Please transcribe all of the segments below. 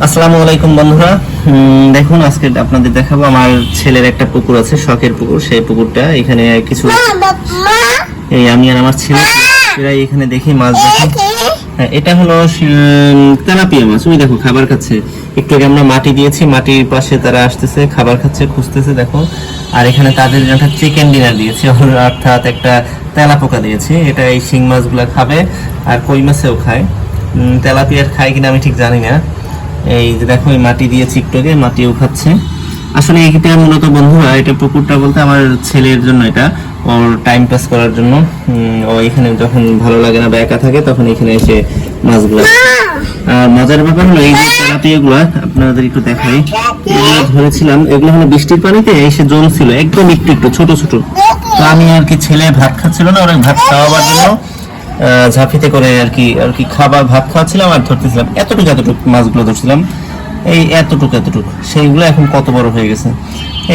আসসালামু আলাইকুম বন্ধুরা। দেখুন আজকে আপনাদের দেখাবো আমার ছেলের একটা পুকুর আছে, শখের পুকুর। সেই পুকুরটা এখানে কিছু এই আমি আর আমার ছেলে এখানে দেখি মাছ দেখি। হ্যাঁ, এটা হলো তেলাপিয়া মাছ। ওই দেখো খাবার খাচ্ছে। একটু আগে আমরা মাটি দিয়েছি, মাটির পাশে তারা আসতেছে, খাবার খাচ্ছে, খুঁজতেছে দেখো। আর এখানে তাদের জন্য চিকেন ডিনার দিয়েছি, অর্থাৎ একটা তেলাপোকা দিয়েছি। এটা এই শিং মাছগুলো খাবে আর কই মাছেও খায়। তেলাপিয়ার খায় কিনা আমি ঠিক জানি না। এই যে দেখো এই মাটি দিয়েছি একটু আগে, মাটিও খাচ্ছে। আসলে এইটা মূলত বন্ধুরা, এটা পুকুরটা বলতে আমার ছেলের জন্য, এটা ওর টাইম পাস করার জন্য। ও এখানে যখন ভালো লাগে না বা একা থাকে তখন এখানে এসে মাছগুলো। আর মজার ব্যাপার হলো এই যে তেলাপিয়াগুলো আপনাদের একটু দেখাই। এগুলো ধরেছিলাম, এগুলো হলো বৃষ্টির পানিতে এসে জমছিল একদম একটু একটু ছোট ছোট। তো আমি আর কি, ছেলে ভাত খাচ্ছিল না, ওরা ভাত খাওয়াবার জন্য ঝাঁপিতে করে আর কি খাবার ভাত খাওয়াচ্ছিলাম আর ধরতেছিলাম। এতটুকু মাছগুলো ধরছিলাম, এই এতটুকু। সেইগুলো এখন কত বড় হয়ে গেছে।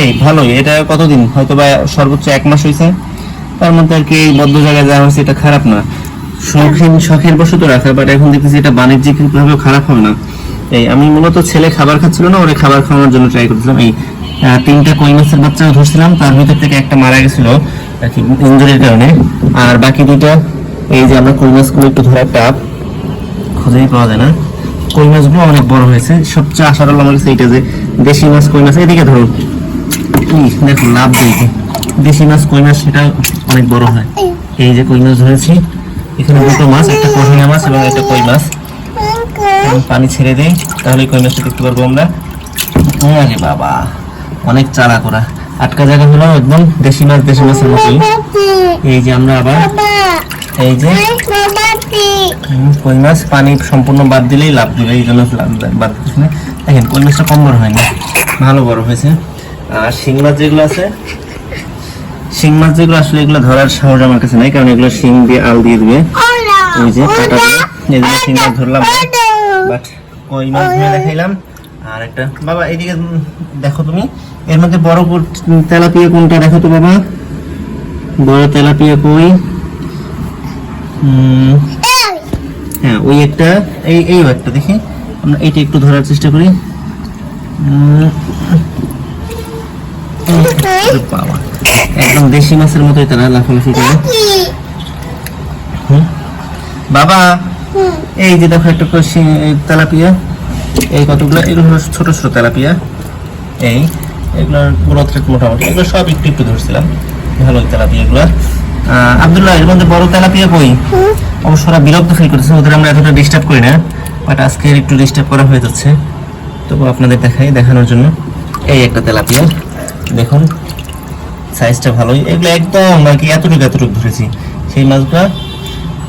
এই ভালোই, এটা কতদিন হয়তো বা সর্বোচ্চ 1 মাস হয়েছে। তার মধ্যে আর কি এই বদ্ধ জায়গায় যাওয়া হয়েছে, এটা খারাপ না। শখের বশত রাখা, বাট এখন দেখতেছি এটা বাণিজ্যিক ভাবেও খারাপ হবে না। এই আমি মূলত ছেলে খাবার খাচ্ছিল না, ওরা খাবার খাওয়ানোর জন্য ট্রাই করছিলাম। এই 3টা কই মাছের বাচ্চাও ধরছিলাম, তার ভিতর থেকে একটা মারা গেছিল আর কি ইনজুরির কারণে। আর বাকি 2টা, এই যে আমরা কই মাছগুলো একটু ধরার টাপ খুঁজেই পাওয়া যায় না। কই মাছগুলো অনেক বড় হয়েছে। সবচেয়ে আশার হলো আমার কাছে এইটা যে দেশি মাছ কই মাছ। এদিকে ধরো, দেখো লাভ দিয়েছে। দেশি মাছ কই মাছ সেটা অনেক বড় হয়। এই যে কই মাছ ধরেছি, এখানে 2টো মাছ, একটা কহিনা মাছ এবং একটা কই মাছ। পানি ছেড়ে দেই, তাহলে কই মাছটা দেখতে পারবো আমরা। আরে বাবা, অনেক চালা করা। আটকা জায়গা হলো একদম দেশি মাছের মতোই। এই যে আমরা আবার এই যে কই মাছ পানি সম্পূর্ণ বাদ দিলেই লাভ দিবে, এই জন্য বাদ দিচ্ছি না। দেখেন কই মাছটা কম বড় হয়নি, ভালো বড় হয়েছে। আর শিং মাছ যেগুলো আছে, শিং মাছ যেগুলো আসলে এগুলো ধরার সাহস আমার কাছে নাই, কারণ এগুলো শিং দিয়ে আল দিয়ে দিবে। ওই যে কাটা দিয়ে এই যে শিং মাছ ধরলাম, বাট কই মাছ ধরে দেখাইলাম। আর একটা বাবা এইদিকে দেখো তুমি, এর মধ্যে বড় তেলাপিয়া কোনটা দেখো তো বাবা, বড় তেলাপিয়া কই? হ্যাঁ ওই একটা, এই একটা দেখি আমরা এইটা একটু ধরার চেষ্টা করি। বাবা একদম দেশি মাছের মতোই তারা লাফালাফি করে। বাবা এই যে দেখো একটা তেলাপিয়া, এই কতগুলো, এগুলো ছোট ছোট তেলাপিয়া। এই এগুলোর গ্রোথ রেট মোটামুটি, এগুলো সব একটু একটু ধরছিলাম, ভালো তেলাপিয়া এগুলো। আব্দুল্লাহ এর মধ্যে বড় তেলাপিয়া কই? অবশ্য ওরা বিরক্ত ফিল করতেছে, ওদের আমরা এতটা ডিস্টার্ব করি না, বাট আজকে একটু ডিস্টার্ব করা হয়ে যাচ্ছে। তবু আপনাদের দেখানোর জন্য এই একটা তেলাপিয়া দেখুন, সাইজটা ভালোই। এগুলো একদম আর কি এতটুকু ধরেছি। সেই মাছগুলো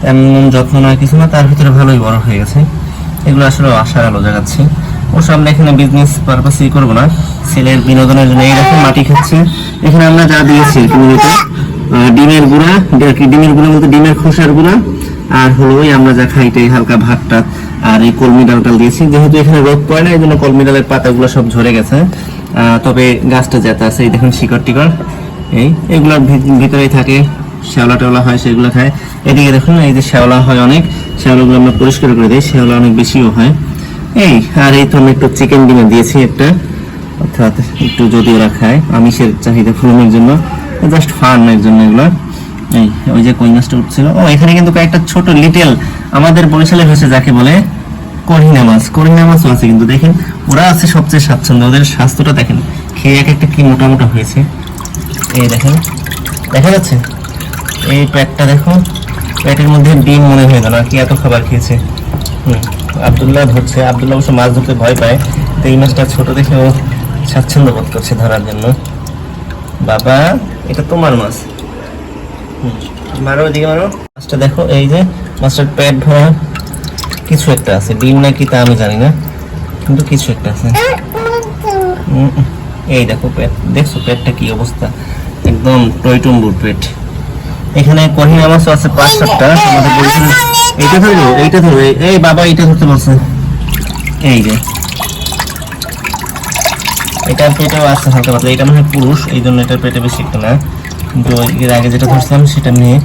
এমন যত্ন না কিছু না, তার ভিতরে ভালোই বড় হয়ে গেছে। এগুলো আসলে আশার আলো জাগাচ্ছে। অবশ্য আমরা এখানে বিজনেস পারপাসই করবো না, ছেলের বিনোদনের জন্য। এই রকম মাটি খাচ্ছে, এখানে আমরা যা দিয়েছি ডিমের গুঁড়া, ডিমের গুঁড়া বলতে ডিমের খোসার গুঁড়া, আর হলো ওই আমরা যা খাইটাই হালকা ভাতটা, আর এই কলমি ডাল দিয়েছি। যেহেতু এখানে রোদ পড়ে না, এই জন্য কলমি ডালের পাতাগুলো সব ঝরে গেছে। তবে গাছটা যেতে আছে, এই দেখুন শিকড় টিকড়, এগুলোর ভিতরেই থাকে। শ্যাওলা টেওলা হয়, সেগুলো খায়। এদিকে দেখুন এই যে শ্যাওলা হয় অনেক, শ্যাওলাগুলো আমরা পরিষ্কার করে দিই, শ্যাওলা অনেক বেশিও হয়। এই আর এই তো আমি একটু চিকেন ডিনার দিয়েছি একটা, অর্থাৎ একটু যদি ওরা খায়, আমিষের চাহিদা পূরণের জন্য, জাস্ট ফান এর জন্য এগুলো। এই ওই যে কই মাছটা উঠছিল। ও এখানে কিন্তু কয়েকটা ছোট লিটেল, আমাদের বরিশালে হয়েছে যাকে বলে করিনা মাছও আছে কিন্তু। দেখেন ওরা আছে সবচেয়ে স্বাচ্ছন্দ্য, ওদের স্বাস্থ্যটা দেখেন, খেয়ে এক একটা কি মোটা হয়েছে। এই দেখেন, দেখা যাচ্ছে এই পেটটা দেখো, পেটের মধ্যে ডিম মনে হয়ে গেল আর কি, এত খাবার খেয়েছে। আব্দুল্লাহ ধরছে, আব্দুল্লাহ অবশ্য মাছ ধরতে ভয় পায়, তো এই মাছটা ছোট দেখে ও স্বাচ্ছন্দ্য বোধ করছে ধরার জন্য। বাবা এটা তোমার মাছ, মারো এদিকে মারো। মাছটা দেখো, এই যে মাছটার পেট ভরা কিছু একটা আছে, ডিম নাকি তা আমি জানি না, কিন্তু কিছু একটা আছে। এই দেখো পেট, দেখছো পেটটা কি অবস্থা, একদম টইটুম্বুর পেট। এখানে কহিনা মাছও আছে 5-7টা আমাদের বলছিলেন। এইটা ধরো, এই বাবা এইটা ধরতে বলছে। এই যে এটার পেটেও আছে হালকা পাতলা, এটা মানে পুরুষ, এই জন্য এটার পেটে বেশি একটা না। কিন্তু এর আগে যেটা ধরছিলাম সেটা মেয়ে।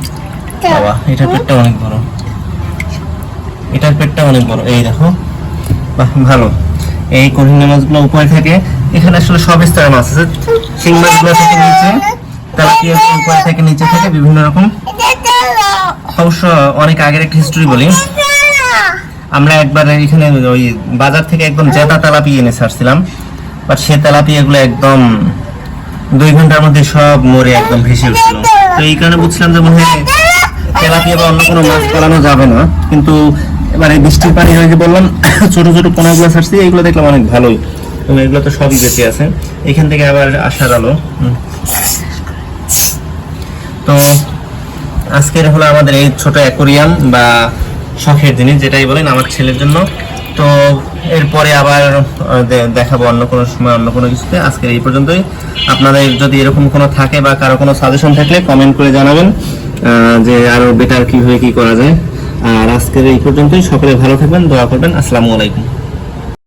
বাবা এটার পেটটা অনেক বড়, এটার পেটটা অনেক বড়। এই দেখো, বাহ ভালো। এই কঠিন মাছগুলো উপরে থাকে। এখানে আসলে সব স্তরের মাছ আছে, শিং মাছগুলো থেকে নিচে, তেলাপিয়া উপরে থেকে নিচে থেকে বিভিন্ন রকম। অবশ্য অনেক আগের একটা হিস্টরি বলি, আমরা একবার এখানে ওই বাজার থেকে একদম জেতা তেলাপিয়া এনে ছাড়ছিলাম, বাট সে তেলাপিয়াগুলো একদম 2 ঘন্টার মধ্যে সব মরে একদম ভেসে উঠছিল। তো এই কারণে বুঝছিলাম যে মনে হয় তেলাপিয়া বা অন্য কোনো মাছ পালানো যাবে না। কিন্তু এবারে বৃষ্টির পানি হয়ে বললাম ছোট ছোট পোনাগুলো ছাড়ছি, এইগুলো দেখলাম অনেক ভালোই, এবং এগুলো তো সবই বেঁচে আছে। এখান থেকে আবার আসার আলো। তো আজকের হলো আমাদের এই ছোট অ্যাকোরিয়াম বা শখের জিনিস যেটাই বলেন আমার ছেলের জন্য। তো এরপরে আবার দেখাবো অন্য কোনো সময় অন্য কোনো কিছুতে। আজকে এই পর্যন্তই। আপনাদের যদি এরকম কোনো থাকে বা কারো কোনো সাজেশন থাকলে কমেন্ট করে জানাবেন যে আরো বেটার কিভাবে কি করা যায়। আর আজকের এই পর্যন্তই। সকলে ভালো থাকবেন, দোয়া করবেন। আসসালামু আলাইকুম।